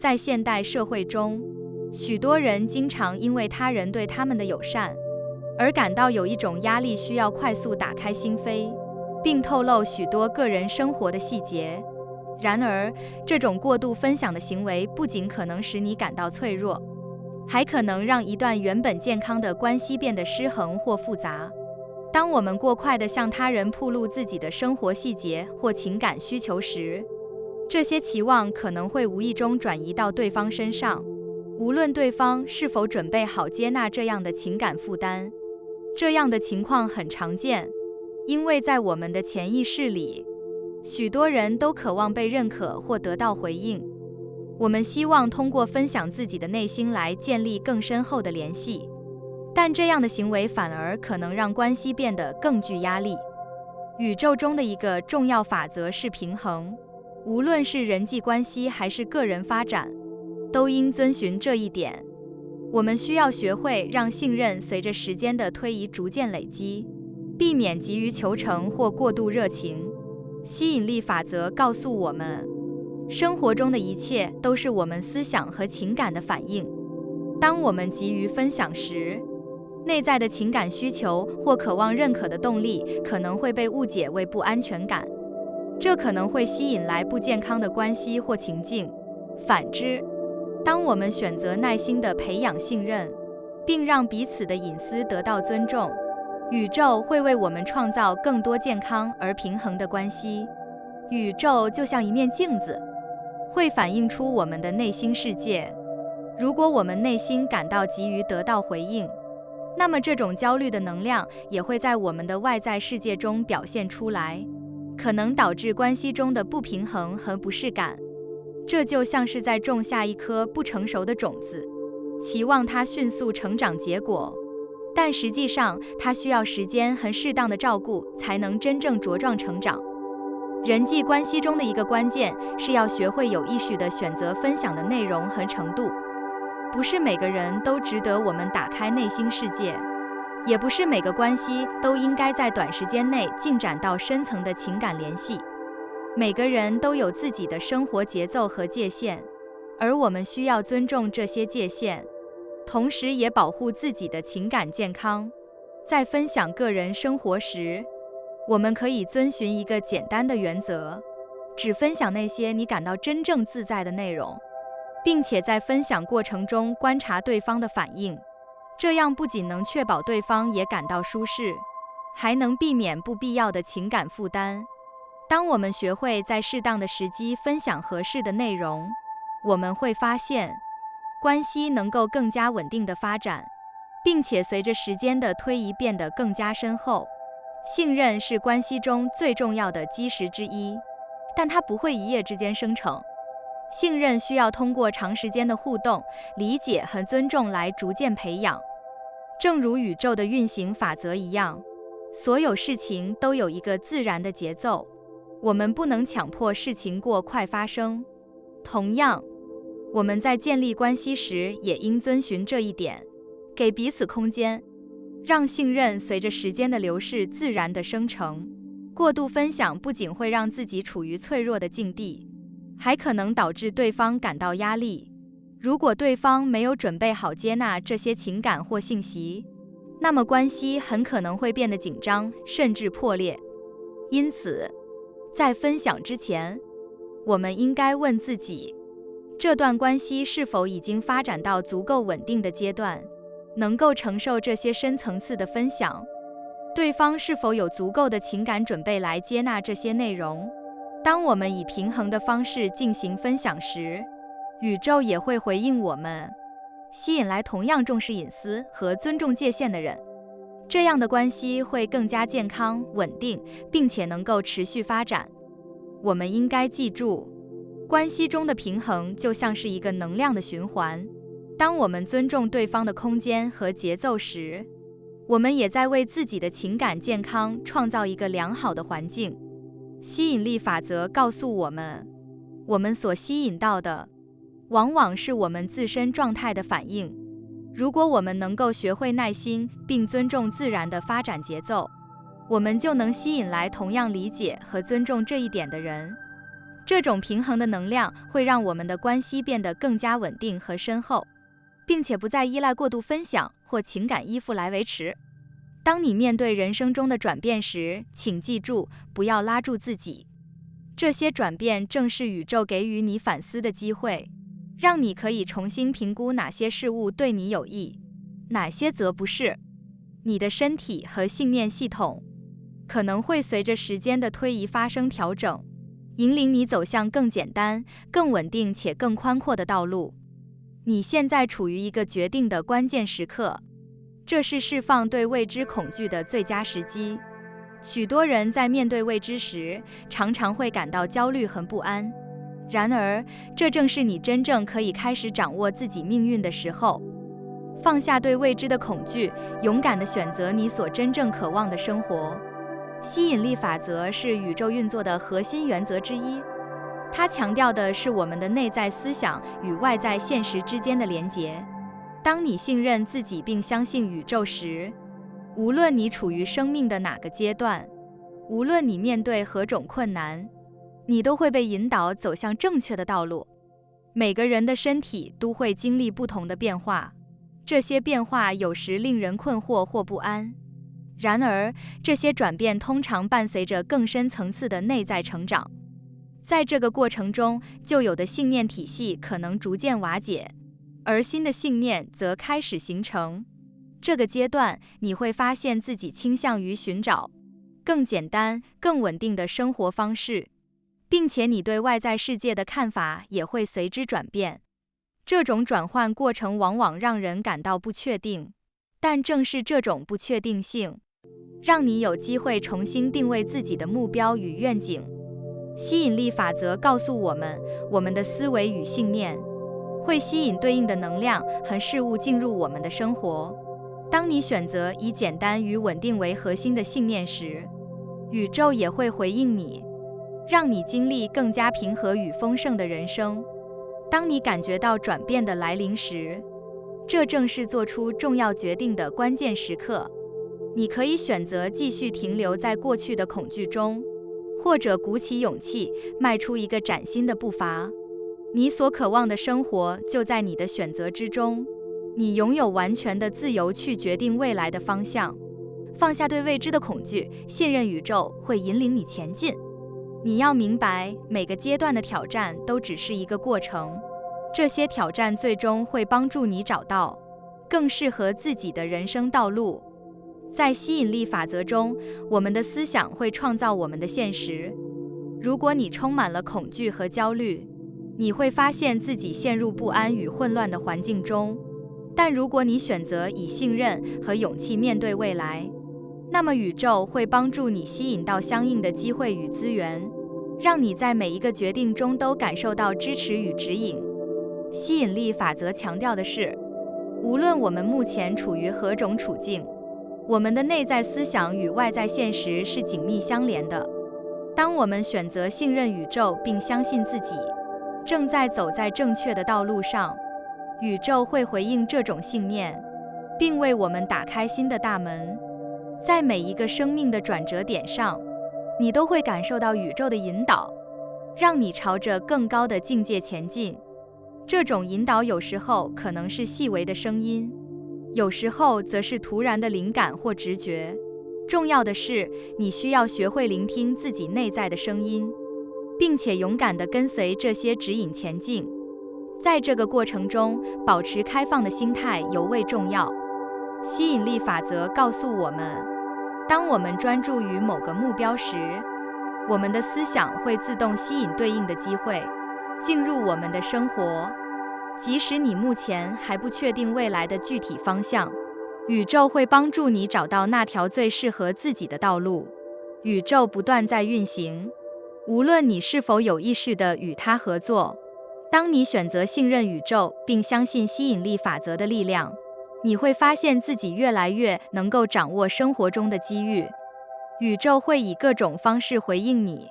在现代社会中，许多人经常因为他人对他们的友善而感到有一种压力，需要快速打开心扉，并透露许多个人生活的细节。然而，这种过度分享的行为不仅可能使你感到脆弱，还可能让一段原本健康的关系变得失衡或复杂。当我们过快地向他人暴露自己的生活细节或情感需求时，这些期望可能会无意中转移到对方身上，无论对方是否准备好接纳这样的情感负担。这样的情况很常见，因为在我们的潜意识里，许多人都渴望被认可或得到回应。我们希望通过分享自己的内心来建立更深厚的联系，但这样的行为反而可能让关系变得更具压力。宇宙中的一个重要法则是平衡，无论是人际关系还是个人发展，都应遵循这一点。我们需要学会让信任随着时间的推移逐渐累积，避免急于求成或过度热情。吸引力法则告诉我们，生活中的一切都是我们思想和情感的反应。当我们急于分享时，内在的情感需求或渴望认可的动力可能会被误解为不安全感，这可能会吸引来不健康的关系或情境。反之，当我们选择耐心地培养信任，并让彼此的隐私得到尊重，宇宙会为我们创造更多健康而平衡的关系。宇宙就像一面镜子，会反映出我们的内心世界。如果我们内心感到急于得到回应，那么这种焦虑的能量也会在我们的外在世界中表现出来，可能导致关系中的不平衡和不适感。这就像是在种下一颗不成熟的种子，期望它迅速成长结果，但实际上它需要时间和适当的照顾才能真正茁壮成长。人际关系中的一个关键是要学会有意识地选择分享的内容和程度。不是每个人都值得我们打开内心世界，也不是每个关系都应该在短时间内进展到深层的情感联系。每个人都有自己的生活节奏和界限，而我们需要尊重这些界限，同时也保护自己的情感健康。在分享个人生活时，我们可以遵循一个简单的原则，只分享那些你感到真正自在的内容，并且在分享过程中观察对方的反应。这样不仅能确保对方也感到舒适，还能避免不必要的情感负担。当我们学会在适当的时机分享合适的内容，我们会发现，关系能够更加稳定的发展，并且随着时间的推移变得更加深厚。信任是关系中最重要的基石之一，但它不会一夜之间生成。信任需要通过长时间的互动、理解和尊重来逐渐培养。正如宇宙的运行法则一样，所有事情都有一个自然的节奏，我们不能强迫事情过快发生。同样，我们在建立关系时也应遵循这一点，给彼此空间，让信任随着时间的流逝自然地生成。过度分享不仅会让自己处于脆弱的境地，还可能导致对方感到压力。如果对方没有准备好接纳这些情感或信息，那么关系很可能会变得紧张，甚至破裂。因此，在分享之前，我们应该问自己，这段关系是否已经发展到足够稳定的阶段，能够承受这些深层次的分享？对方是否有足够的情感准备来接纳这些内容？当我们以平衡的方式进行分享时，宇宙也会回应我们，吸引来同样重视隐私和尊重界限的人。这样的关系会更加健康、稳定，并且能够持续发展。我们应该记住，关系中的平衡就像是一个能量的循环。当我们尊重对方的空间和节奏时，我们也在为自己的情感健康创造一个良好的环境。吸引力法则告诉我们，我们所吸引到的，往往是我们自身状态的反应。如果我们能够学会耐心并尊重自然的发展节奏，我们就能吸引来同样理解和尊重这一点的人。这种平衡的能量会让我们的关系变得更加稳定和深厚，并且不再依赖过度分享或情感依附来维持。当你面对人生中的转变时，请记住，不要拉住自己。这些转变正是宇宙给予你反思的机会，让你可以重新评估哪些事物对你有益，哪些则不是。你的身体和信念系统可能会随着时间的推移发生调整，引领你走向更简单、更稳定且更宽阔的道路。你现在处于一个决定的关键时刻，这是释放对未知恐惧的最佳时机。许多人在面对未知时，常常会感到焦虑和不安。然而，这正是你真正可以开始掌握自己命运的时候。放下对未知的恐惧，勇敢地选择你所真正渴望的生活。吸引力法则是宇宙运作的核心原则之一，它强调的是我们的内在思想与外在现实之间的连结。当你信任自己并相信宇宙时，无论你处于生命的哪个阶段，无论你面对何种困难，你都会被引导走向正确的道路。每个人的身体都会经历不同的变化，这些变化有时令人困惑或不安。然而，这些转变通常伴随着更深层次的内在成长。在这个过程中，旧有的信念体系可能逐渐瓦解，而新的信念则开始形成。这个阶段，你会发现自己倾向于寻找更简单、更稳定的生活方式，并且你对外在世界的看法也会随之转变。这种转换过程往往让人感到不确定，但正是这种不确定性，让你有机会重新定位自己的目标与愿景。吸引力法则告诉我们，我们的思维与信念会吸引对应的能量和事物进入我们的生活。当你选择以简单与稳定为核心的信念时，宇宙也会回应你，让你经历更加平和与丰盛的人生。当你感觉到转变的来临时，这正是做出重要决定的关键时刻。你可以选择继续停留在过去的恐惧中，或者鼓起勇气迈出一个崭新的步伐。你所渴望的生活就在你的选择之中，你拥有完全的自由去决定未来的方向。放下对未知的恐惧，信任宇宙会引领你前进。你要明白，每个阶段的挑战都只是一个过程，这些挑战最终会帮助你找到更适合自己的人生道路。在吸引力法则中，我们的思想会创造我们的现实。如果你充满了恐惧和焦虑，你会发现自己陷入不安与混乱的环境中。但如果你选择以信任和勇气面对未来，那么宇宙会帮助你吸引到相应的机会与资源，让你在每一个决定中都感受到支持与指引。吸引力法则强调的是，无论我们目前处于何种处境，我们的内在思想与外在现实是紧密相连的。当我们选择信任宇宙并相信自己正在走在正确的道路上，宇宙会回应这种信念，并为我们打开新的大门。在每一个生命的转折点上，你都会感受到宇宙的引导，让你朝着更高的境界前进。这种引导有时候可能是细微的声音，有时候则是突然的灵感或直觉。重要的是，你需要学会聆听自己内在的声音，并且勇敢地跟随这些指引前进。在这个过程中，保持开放的心态尤为重要。吸引力法则告诉我们，当我们专注于某个目标时，我们的思想会自动吸引对应的机会进入我们的生活。即使你目前还不确定未来的具体方向，宇宙会帮助你找到那条最适合自己的道路。宇宙不断在运行，无论你是否有意识地与它合作。当你选择信任宇宙并相信吸引力法则的力量，你会发现自己越来越能够掌握生活中的机遇。宇宙会以各种方式回应你，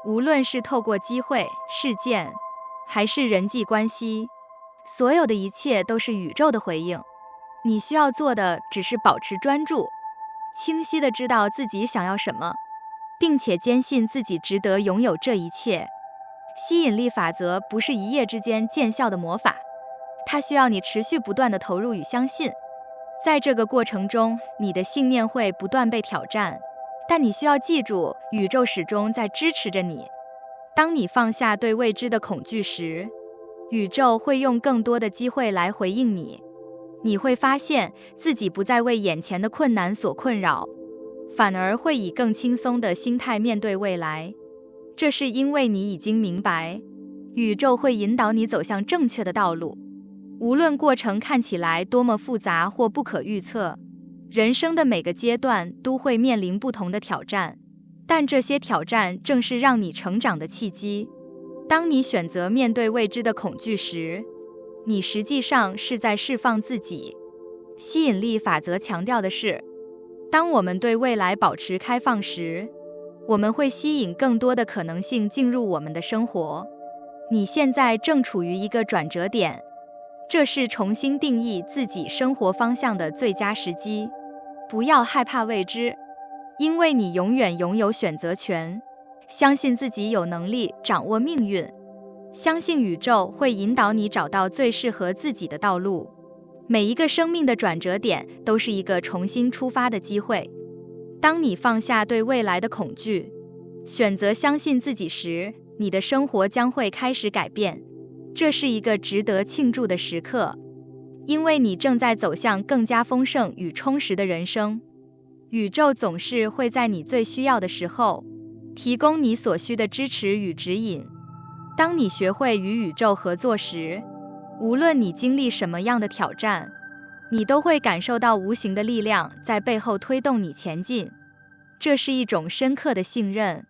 无论是透过机会、事件，还是人际关系，所有的一切都是宇宙的回应。你需要做的只是保持专注，清晰地知道自己想要什么，并且坚信自己值得拥有这一切。吸引力法则不是一夜之间见效的魔法，它需要你持续不断的投入与相信。在这个过程中，你的信念会不断被挑战，但你需要记住，宇宙始终在支持着你。当你放下对未知的恐惧时，宇宙会用更多的机会来回应你。你会发现自己不再为眼前的困难所困扰，反而会以更轻松的心态面对未来。这是因为你已经明白，宇宙会引导你走向正确的道路。无论过程看起来多么复杂或不可预测，人生的每个阶段都会面临不同的挑战，但这些挑战正是让你成长的契机。当你选择面对未知的恐惧时，你实际上是在释放自己。吸引力法则强调的是，当我们对未来保持开放时，我们会吸引更多的可能性进入我们的生活。你现在正处于一个转折点，这是重新定义自己生活方向的最佳时机。不要害怕未知，因为你永远拥有选择权。相信自己有能力掌握命运，相信宇宙会引导你找到最适合自己的道路。每一个生命的转折点都是一个重新出发的机会。当你放下对未来的恐惧，选择相信自己时，你的生活将会开始改变。这是一个值得庆祝的时刻，因为你正在走向更加丰盛与充实的人生。宇宙总是会在你最需要的时候，提供你所需的支持与指引。当你学会与宇宙合作时，无论你经历什么样的挑战，你都会感受到无形的力量在背后推动你前进。这是一种深刻的信任，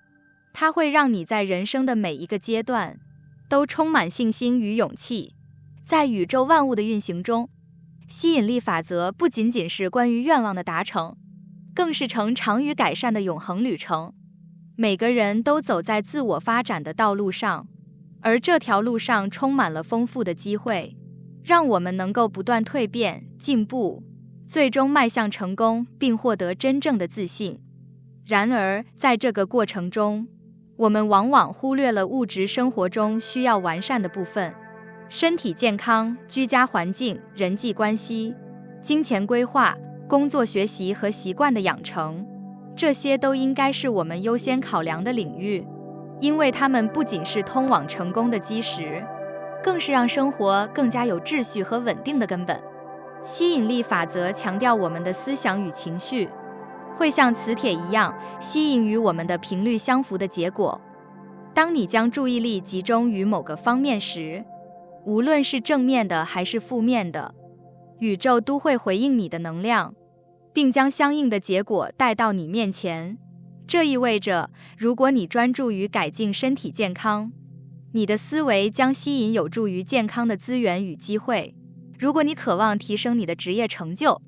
它会让你在人生的每一个阶段都充满信心与勇气。在宇宙万物的运行中，吸引力法则不仅仅是关于愿望的达成，更是成长与改善的永恒旅程。每个人都走在自我发展的道路上，而这条路上充满了丰富的机会，让我们能够不断蜕变、进步，最终迈向成功，并获得真正的自信。然而，在这个过程中，我们往往忽略了物质生活中需要完善的部分：身体健康、居家环境、人际关系、金钱规划、工作学习和习惯的养成。这些都应该是我们优先考量的领域，因为它们不仅是通往成功的基石，更是让生活更加有秩序和稳定的根本。吸引力法则强调我们的思想与情绪会像磁铁一样吸引与我们的频率相符的结果。当你将注意力集中于某个方面时，无论是正面的还是负面的，宇宙都会回应你的能量，并将相应的结果带到你面前。这意味着，如果你专注于改进身体健康，你的思维将吸引有助于健康的资源与机会。如果你渴望提升你的职业成就，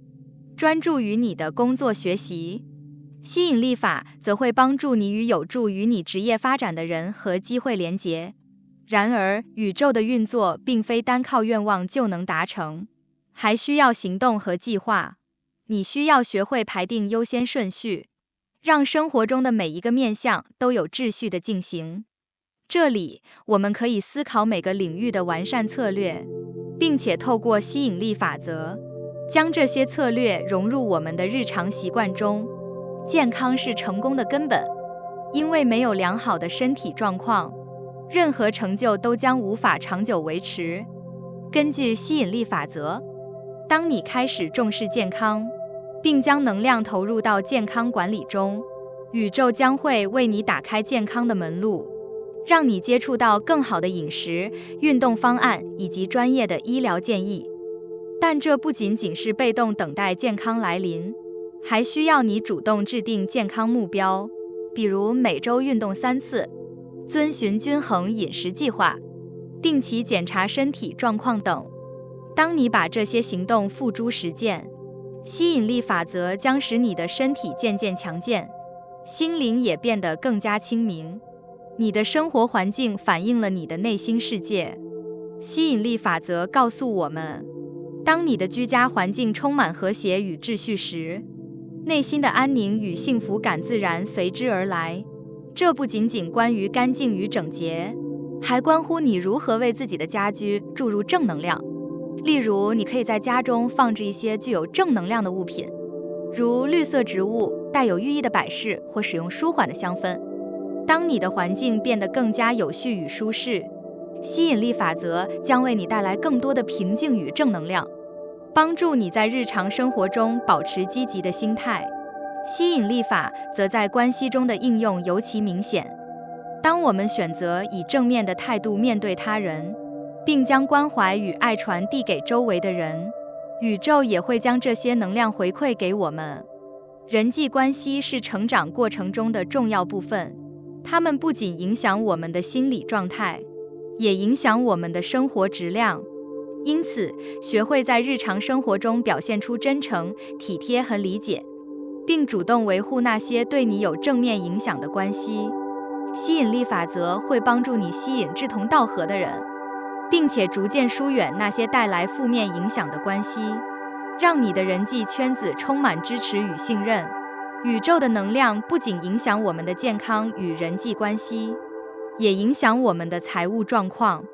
专注于你的工作学习，吸引力法则会帮助你与有助于你职业发展的人和机会连结。然而，宇宙的运作并非单靠愿望就能达成，还需要行动和计划。你需要学会排定优先顺序，让生活中的每一个面向都有秩序地进行。这里，我们可以思考每个领域的完善策略，并且透过吸引力法则，将这些策略融入我们的日常习惯中。健康是成功的根本，因为没有良好的身体状况，任何成就都将无法长久维持。根据吸引力法则，当你开始重视健康，并将能量投入到健康管理中，宇宙将会为你打开健康的门路，让你接触到更好的饮食、运动方案以及专业的医疗建议。但这不仅仅是被动等待健康来临，还需要你主动制定健康目标，比如每周运动3次，遵循均衡饮食计划，定期检查身体状况等。当你把这些行动付诸实践，吸引力法则将使你的身体渐渐强健，心灵也变得更加清明。你的生活环境反映了你的内心世界。吸引力法则告诉我们，当你的居家环境充满和谐与秩序时，内心的安宁与幸福感自然随之而来。这不仅仅关于干净与整洁，还关乎你如何为自己的家居注入正能量。例如，你可以在家中放置一些具有正能量的物品，如绿色植物、带有寓意的摆饰或使用舒缓的香氛。当你的环境变得更加有序与舒适，吸引力法则将为你带来更多的平静与正能量，帮助你在日常生活中保持积极的心态。吸引力法则在关系中的应用尤其明显。当我们选择以正面的态度面对他人，并将关怀与爱传递给周围的人，宇宙也会将这些能量回馈给我们。人际关系是成长过程中的重要部分，它们不仅影响我们的心理状态，也影响我们的生活质量。因此，学会在日常生活中表现出真诚、体贴和理解，并主动维护那些对你有正面影响的关系。吸引力法则会帮助你吸引志同道合的人，并且逐渐疏远那些带来负面影响的关系，让你的人际圈子充满支持与信任。宇宙的能量不仅影响我们的健康与人际关系，也影响我们的财务状况。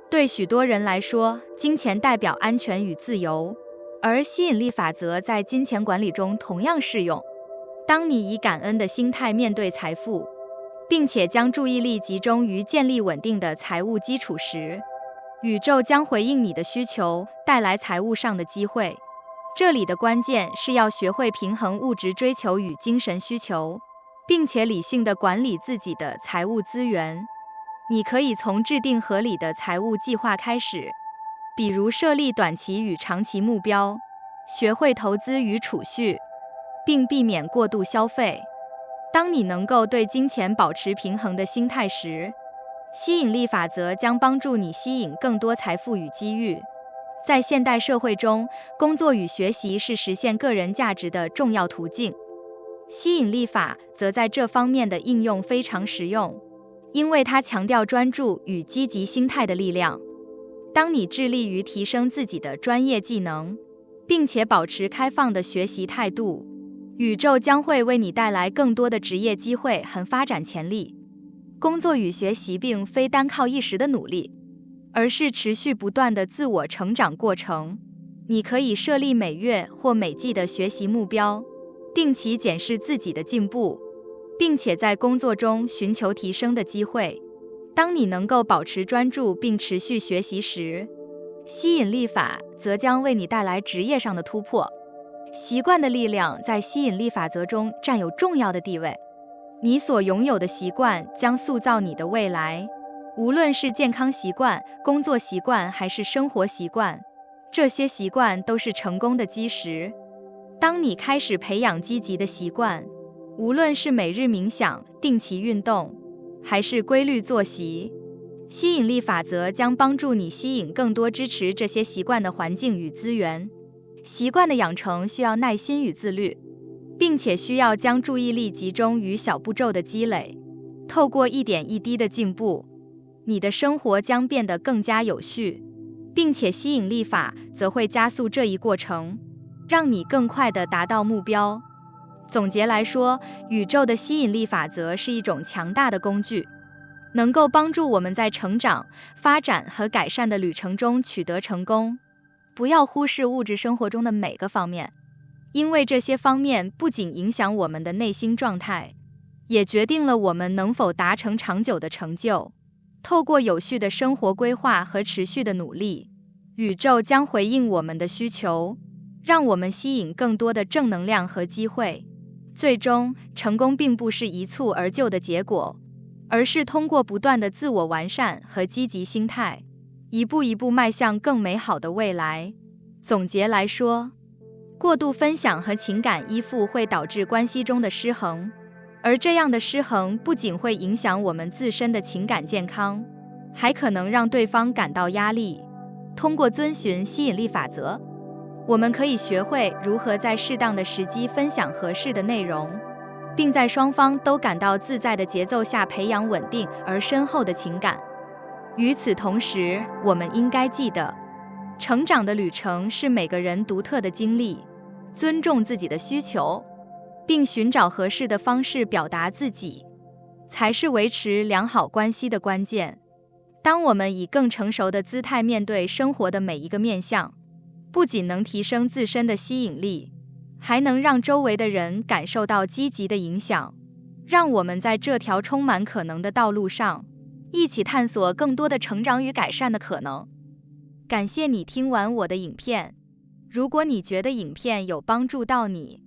对许多人来说，金钱代表安全与自由，而吸引力法则在金钱管理中同样适用。当你以感恩的心态面对财富，并且将注意力集中于建立稳定的财务基础时，宇宙将回应你的需求，带来财务上的机会。这里的关键是要学会平衡物质追求与精神需求，并且理性地管理自己的财务资源。你可以从制定合理的财务计划开始，比如设立短期与长期目标，学会投资与储蓄，并避免过度消费。当你能够对金钱保持平衡的心态时，吸引力法则将帮助你吸引更多财富与机遇。在现代社会中，工作与学习是实现个人价值的重要途径。吸引力法则在这方面的应用非常实用，因为它强调专注与积极心态的力量。当你致力于提升自己的专业技能，并且保持开放的学习态度，宇宙将会为你带来更多的职业机会和发展潜力。工作与学习并非单靠一时的努力，而是持续不断的自我成长过程。你可以设立每月或每季的学习目标，定期检视自己的进步，并且在工作中寻求提升的机会。当你能够保持专注并持续学习时，吸引力法则将为你带来职业上的突破。习惯的力量在吸引力法则中占有重要的地位。你所拥有的习惯将塑造你的未来，无论是健康习惯、工作习惯还是生活习惯，这些习惯都是成功的基石。当你开始培养积极的习惯，无论是每日冥想、定期运动，还是规律作息，吸引力法则将帮助你吸引更多支持这些习惯的环境与资源。习惯的养成需要耐心与自律，并且需要将注意力集中于小步骤的积累。透过一点一滴的进步，你的生活将变得更加有序，并且吸引力法则会加速这一过程，让你更快地达到目标。总结来说，宇宙的吸引力法则是一种强大的工具，能够帮助我们在成长、发展和改善的旅程中取得成功。不要忽视物质生活中的每个方面，因为这些方面不仅影响我们的内心状态，也决定了我们能否达成长久的成就。透过有序的生活规划和持续的努力，宇宙将回应我们的需求，让我们吸引更多的正能量和机会。最终，成功并不是一蹴而就的结果，而是通过不断的自我完善和积极心态，一步一步迈向更美好的未来。总结来说，过度分享和情感依附会导致关系中的失衡，而这样的失衡不仅会影响我们自身的情感健康，还可能让对方感到压力。通过遵循吸引力法则，我们可以学会如何在适当的时机分享合适的内容，并在双方都感到自在的节奏下培养稳定而深厚的情感。与此同时，我们应该记得，成长的旅程是每个人独特的经历，尊重自己的需求，并寻找合适的方式表达自己，才是维持良好关系的关键。当我们以更成熟的姿态面对生活的每一个面向，不仅能提升自身的吸引力，还能让周围的人感受到积极的影响。让我们在这条充满可能的道路上，一起探索更多的成长与改善的可能。感谢你听完我的影片。如果你觉得影片有帮助到你，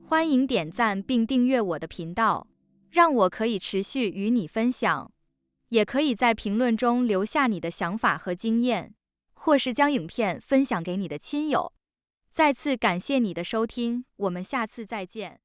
欢迎点赞并订阅我的频道，让我可以持续与你分享。也可以在评论中留下你的想法和经验，或是将影片分享给你的亲友。再次感谢你的收听，我们下次再见。